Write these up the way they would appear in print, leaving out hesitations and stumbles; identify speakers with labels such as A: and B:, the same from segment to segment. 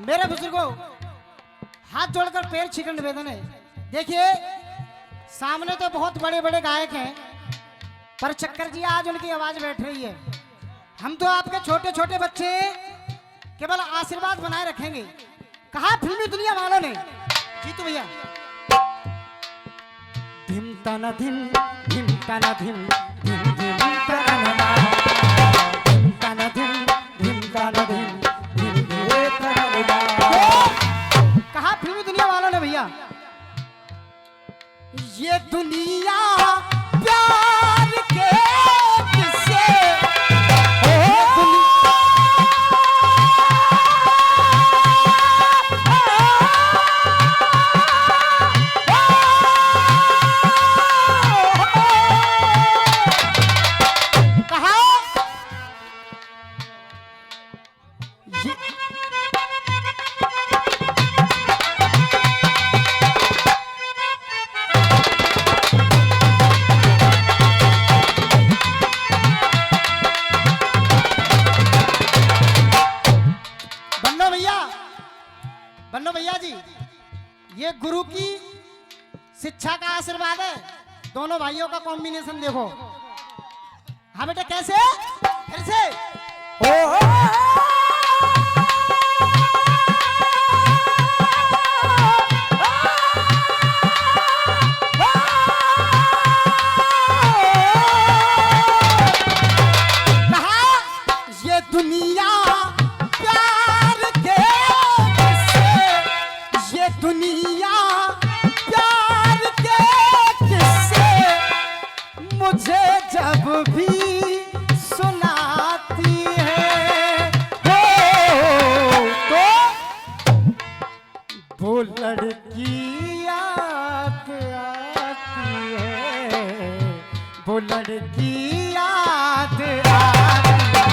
A: मेरे बुजुर्गों, हाथ जोड़कर पैर छीकर निवेदन है। देखिए, सामने तो बहुत बड़े बड़े गायक हैं, पर चक्कर जी आज उनकी आवाज बैठ रही है। हम तो आपके छोटे छोटे बच्चे केवल आशीर्वाद बनाए रखेंगे। कहा फिल्मी दुनिया वालों ने, जीतू भैया। धिम तना धिम, धिम तना धिम, धिम धिम तना ना, धिम तना धिम, धिम तना धिम, धिम धिम तना ना। कहा फिल्मी दुनिया वालों ने भैया, ये दुनिया प्यार के किस्से, बन्नो भैया जी, ये गुरु की शिक्षा का आशीर्वाद है। दोनों भाइयों का कॉम्बिनेशन देखो। हाँ बेटा, कैसे फिर से कहा ये दुनिया दुनिया प्यार के किस्से मुझे जब भी सुनाती है, तो वो लड़की याद आती है, वो लड़की याद आती है।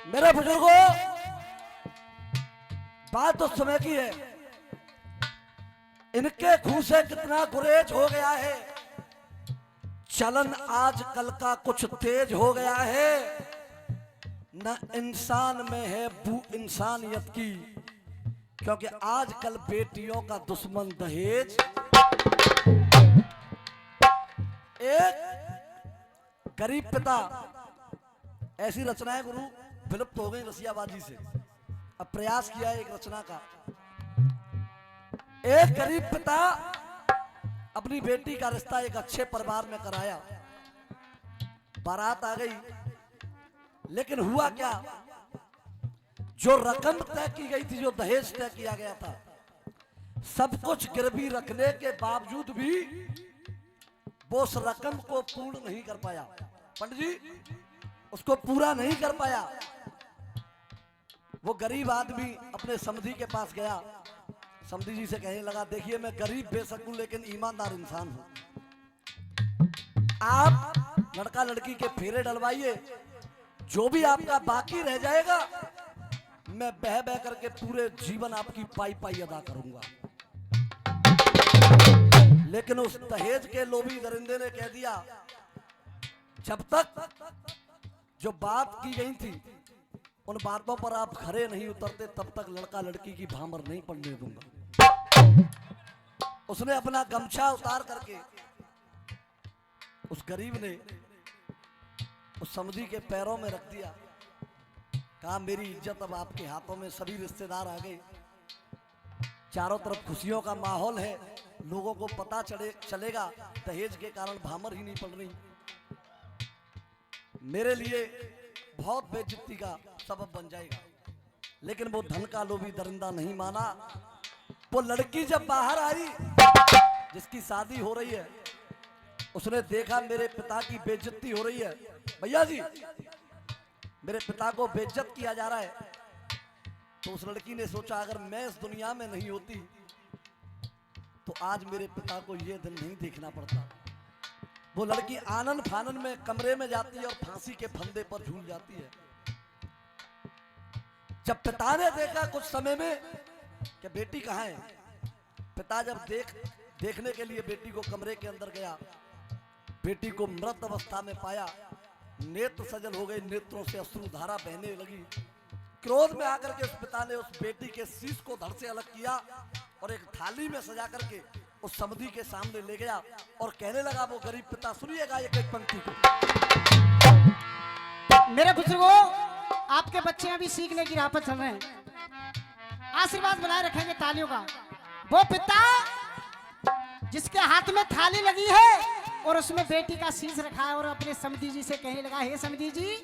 B: मेरे बुजुर्गों, बात तो समय की है। इनके खून से कितना गुरेज हो गया है। चलन आजकल का कुछ तेज हो गया है। न इंसान में है बू इंसानियत की, क्योंकि आजकल बेटियों का दुश्मन दहेज। एक गरीब पिता, ऐसी रचनाएं गुरु विलुप्त हो गई रसियाबाजी से। अब प्रयास किया है एक रचना का। एक गरीब पिता अपनी बेटी का रिश्ता एक अच्छे परिवार में कराया। बारात आ गई, लेकिन हुआ क्या, जो रकम तय की गई थी, जो दहेज तय किया गया था, सब कुछ गिरवी रखने के बावजूद भी वो उस रकम को पूर्ण नहीं कर पाया। पंडित जी, उसको पूरा नहीं कर पाया। वो गरीब आदमी अपने समधी के पास गया। समधी जी से कहने लगा, देखिए मैं गरीब बेशक हूं, लेकिन ईमानदार इंसान हूं। आप लड़का लड़की के फेरे डलवाइए, जो भी आपका बाकी रह जाएगा मैं बह बह करके पूरे जीवन आपकी पाई पाई अदा करूंगा। लेकिन उस दहेज के लोभी दरिंदे ने कह दिया, जब तक जो बात की गई थी उन बातों पर आप खरे नहीं उतरते, तब तक लड़का लड़की की भामर नहीं पड़ने दूंगा। उसने अपना गमछा उतार करके उस गरीब ने उस समधी के पैरों में रख दिया। कहा, मेरी इज्जत अब आपके हाथों में। सभी रिश्तेदार आ गए, चारों तरफ खुशियों का माहौल है। लोगों को पता चलेगा दहेज के कारण भामर ही नहीं पड़ रही। मेरे लिए बहुत बेइज्जती का सबब बन जाएगा। लेकिन वो धन का लोभी दरिंदा नहीं माना। वो लड़की जब बाहर आई, जिसकी शादी हो रही है, उसने देखा मेरे पिता की बेइज्जती हो रही है। भैया जी, मेरे पिता को बेइज्जत किया जा रहा है। तो उस लड़की ने सोचा अगर मैं इस दुनिया में नहीं होती तो आज मेरे पिता को ये दिन नहीं देखना पड़ता। वो लड़की आनन फानन में कमरे में जाती है और फांसी के फंदे पर झूल जाती है। जब पिता ने देखा कुछ समय में कि बेटी कहाँ है, पिता जब देखने के लिए बेटी को कमरे के अंदर गया, बेटी को मृत अवस्था में पाया, नेत्र सजल हो गए, नेत्रों से अश्रुधारा बहने लगी। क्रोध में आकर के उस पिता ने उस बेटी के शीश को धड़ से अलग किया और एक थाली में सजा करके उस समधी के सामने ले गया और कहने लगा, वो गरीब पिता, सुनिएगा एक एक पंक्ति को।
A: मेरे बुजुर्गों, आपके बच्चे अभी सीखने की राह पर चल रहे हैं, आशीर्वाद बनाए रखेंगे तालियों का। वो पिता जिसके हाथ में थाली लगी है और उसमें बेटी का शीश रखा है और अपने समधी जी से कहने लगा, हे समधी जी,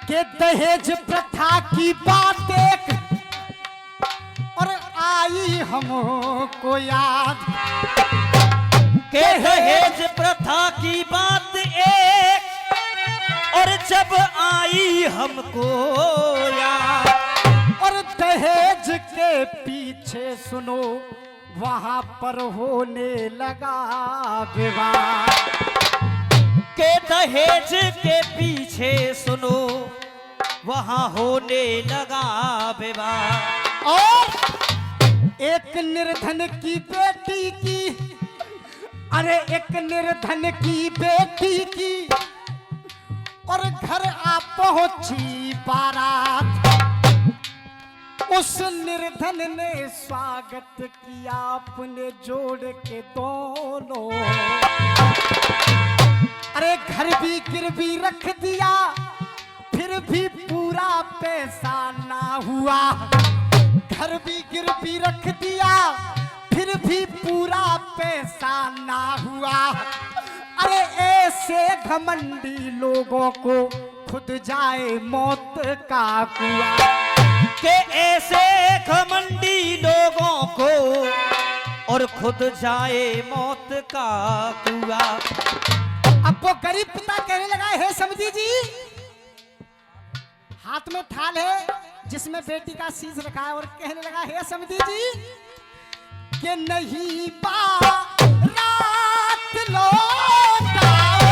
A: के दहेज प्रथा की बात देख और आई हमको याद,
C: के दहेज प्रथा की बात एक और जब आई हमको याद,
A: और दहेज के पीछे सुनो वहां पर होने लगा विवाद,
C: के दहेज के पीछे सुनो वहां होने लगा विवाह।
A: और एक निर्धन की बेटी की, अरे एक निर्धन की बेटी की और घर आ पहुंची बारात, उस निर्धन ने स्वागत किया अपने जोड़ के दोनों, अरे घर भी गिरवी रख दिया फिर भी पूरा पैसा ना हुआ, घर भी गिरवी रख दिया फिर भी पूरा पैसा ना हुआ, अरे ऐसे घमंडी लोगों को खुद जाए मौत का कुआं,
C: के ऐसे घमंडी लोगों को और खुद जाए मौत का कुआं।
A: अब वो गरीब पिता कहने लगा, हे समधी जी, हाथ में थाल है जिसमें बेटी का शीश रखा है और कहने लगा, हे समधी जी, कि नहीं बारात लौटाओ,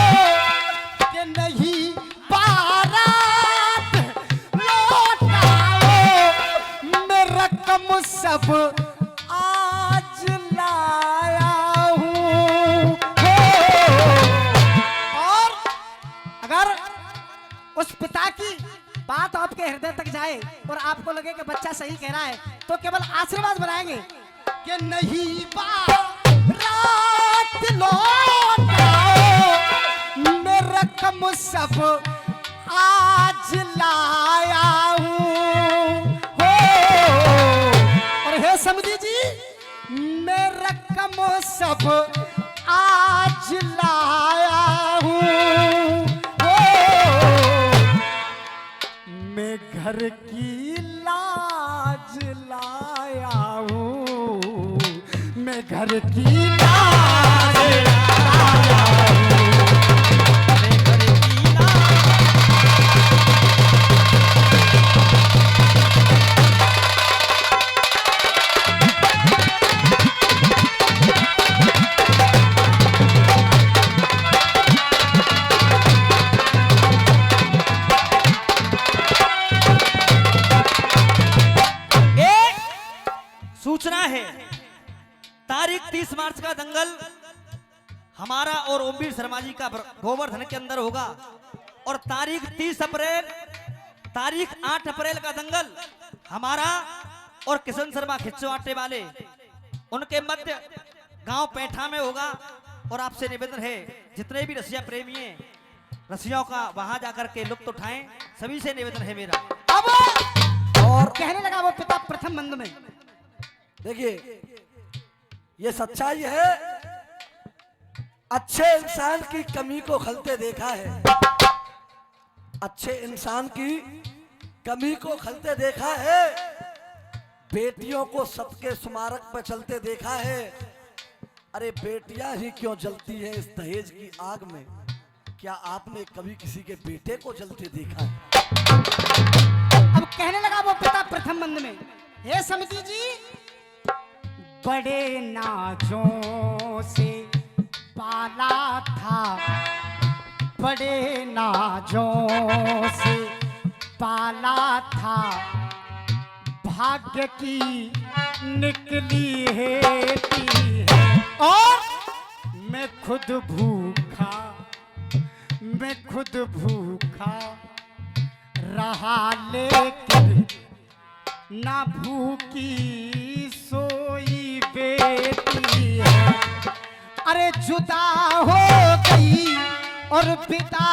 A: कि नहीं बारात लौटाओ, मैं रकम सब आज लाया हूँ। और अगर उस पिता की बात आपके हृदय तक जाए और आपको लगे कि बच्चा सही कह रहा है, तो केवल आशीर्वाद बनाएंगे कि नहीं बारात लौटाओ, मैं रकम सब आज लाया हूँ। और हे समधी जी, मैं रकम सब आज लाया हूँ, मैं घर की लाज लाया हूँ, मैं घर की लाज लाया हूँ,
C: मैं घर की सूचना है, तारीख 30 मार्च का दंगल हमारा और ओमवीर शर्मा जी का गोवर्धन के अंदर होगा और तारीख 30 अप्रैल, तारीख 8 अप्रैल का दंगल हमारा और किशन शर्मा खिच्चवाटे वाले उनके मध्य गांव पैठा में होगा। और आपसे निवेदन है, जितने भी रसिया प्रेमी हैं, रसियाओं का वहां जाकर के लुत्फ उठाएं, सभी से निवेदन है मेरा।
A: अब और कहने लगा वो पिता प्रथम बंद में,
B: देखिए ये सच्चाई है, अच्छे इंसान की कमी को खलते देखा है, अच्छे इंसान की कमी को खलते देखा है, बेटियों को सबके स्मारक पर चलते देखा है। अरे बेटियां ही क्यों जलती हैं इस दहेज की आग में? क्या आपने कभी किसी के बेटे को जलते देखा है?
A: हे समिति जी, बड़े नाजों से पाला था, बड़े नाजों से पाला था, भाग्य की निकली है और मैं खुद भूखा रहा, लेकिन ना भूखी सोई बेटी है। अरे जुदा हो गई और पिता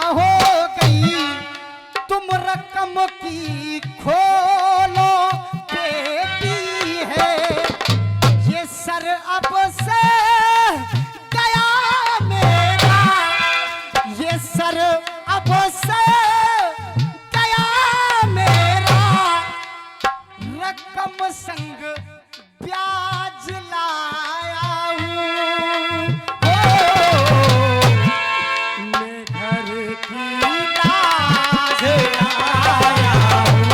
A: हो गई, तुम रकम की खोलो बेटी है। ये सर अब से गया मेरा, ये सर अब से गया मेरा, रकम संग ब्याज लाया हूँ। मैं घर की लाज लाया हूँ।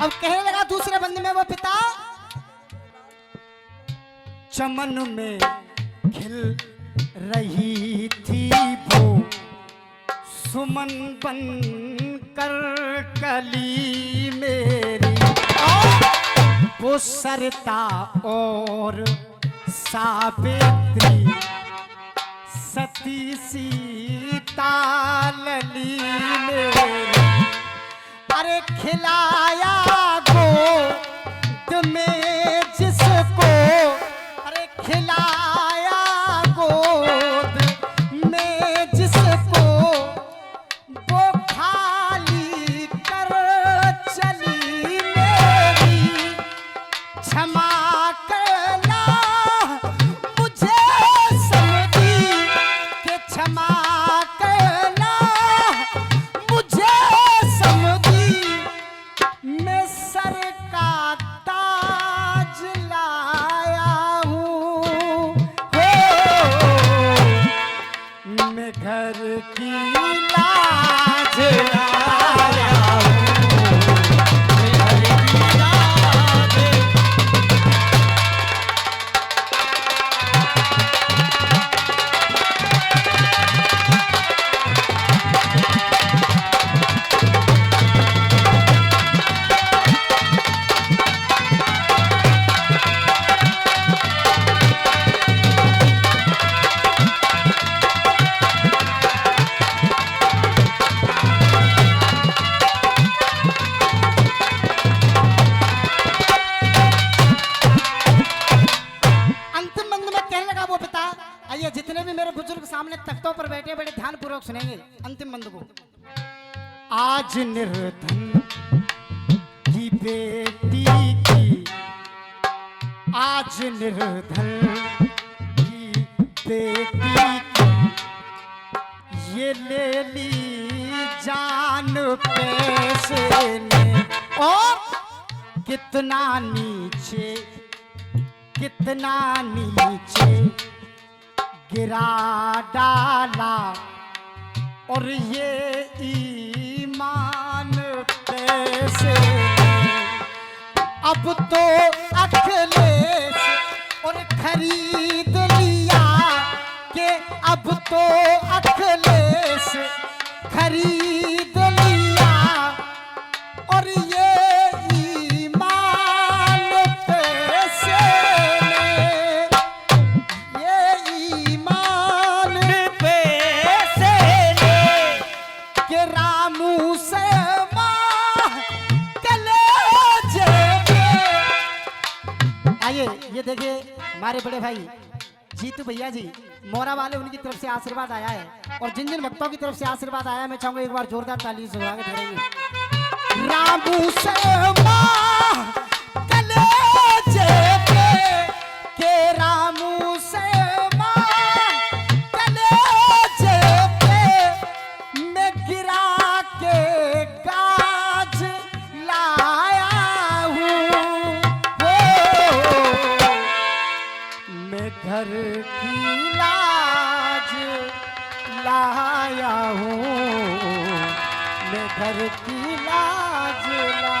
A: अब कहने लगा दूसरे बंद में वो पिता, चमन में खिल रही थी वो सुमन बन कर कली मेरी, वो सरता और सावित्री सती सीता लली मेरी। अरे खिलाया गोद में जिसको, अरे खिलाया गोद में जिसको, वो खाली कर चली मेरी। क्षमा करना मुझे समझी कि क्षमा करना मुझे समझी, मैं सर का ताज लाया हूँ। मैं घर की लाज लाया हूँ। आइए जितने भी मेरे बुजुर्ग सामने तख्तों पर बैठे बड़े ध्यान पूर्वक सुनेंगे अंतिम बंद को। आज निर्धन की बेटी की, आज निर्धन की बेटी की, ये ले ली जान पैसे ने, और कितना नीचे कितना नीचे गिरा डाला, और ये ईमान पैसे अब तो अखिलेश और खरीद लिया, कि अब तो अखिलेश खरीद लिया, और ये ईमान पैसे ये देखिए हमारे बड़े भाई जीतू भैया जी मोरा वाले, उनकी तरफ से आशीर्वाद आया है, और जिन जिन भक्तों की तरफ से आशीर्वाद आया है मैं चाहूंगा एक बार जोरदार ताली से सुना के ठहरेंगे। रामू से मां कलेजे के रामू से घर की लाज लाया हूँ, मैं घर की लाज लाया